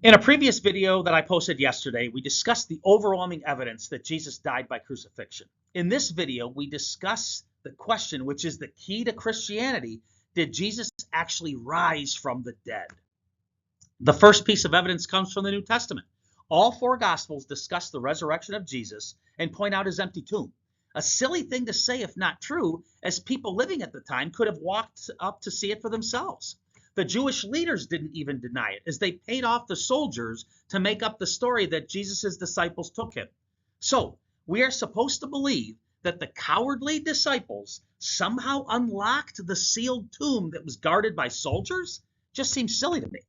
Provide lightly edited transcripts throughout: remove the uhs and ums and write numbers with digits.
In a previous video that I posted yesterday, we discussed the overwhelming evidence that Jesus died by crucifixion. In this video, we discuss the question, which is the key to Christianity: did Jesus actually rise from the dead? The first piece of evidence comes from the New Testament. All four Gospels discuss the resurrection of Jesus and point out his empty tomb. A silly thing to say if not true, as people living at the time could have walked up to see it for themselves. The Jewish leaders didn't even deny it, as they paid off the soldiers to make up the story that Jesus' disciples took him. So, we are supposed to believe that the cowardly disciples somehow unlocked the sealed tomb that was guarded by soldiers? Just seems silly to me.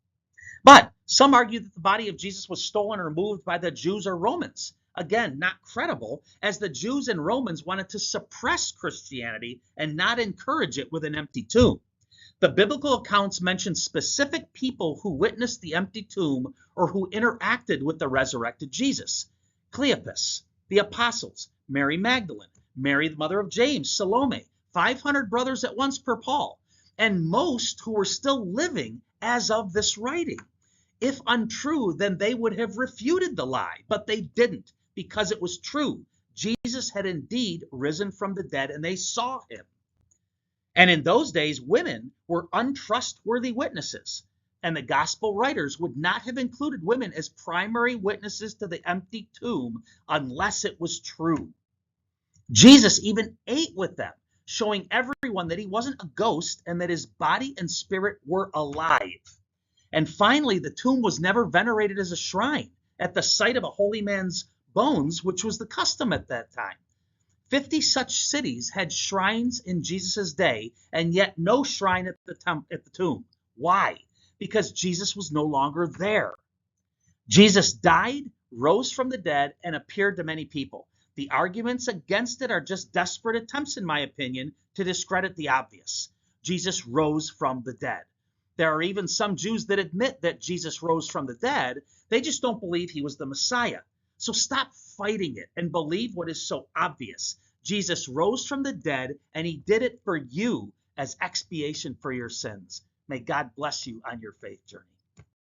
But some argue that the body of Jesus was stolen or moved by the Jews or Romans. Again, not credible, as the Jews and Romans wanted to suppress Christianity and not encourage it with an empty tomb. The biblical accounts mention specific people who witnessed the empty tomb or who interacted with the resurrected Jesus. Cleopas, the apostles, Mary Magdalene, Mary the mother of James, Salome, 500 brothers at once per Paul, and most who were still living as of this writing. If untrue, then they would have refuted the lie, but they didn't, because it was true. Jesus had indeed risen from the dead, and they saw him. And in those days, women were untrustworthy witnesses, and the gospel writers would not have included women as primary witnesses to the empty tomb unless it was true. Jesus even ate with them, showing everyone that he wasn't a ghost and that his body and spirit were alive. And finally, the tomb was never venerated as a shrine at the site of a holy man's bones, which was the custom at that time. 50 such cities had shrines in Jesus' day, and yet no shrine at the tomb. Why? Because Jesus was no longer there. Jesus died, rose from the dead, and appeared to many people. The arguments against it are just desperate attempts, in my opinion, to discredit the obvious. Jesus rose from the dead. There are even some Jews that admit that Jesus rose from the dead. They just don't believe he was the Messiah. So stop fighting it and believe what is so obvious. Jesus rose from the dead, and he did it for you as expiation for your sins. May God bless you on your faith journey.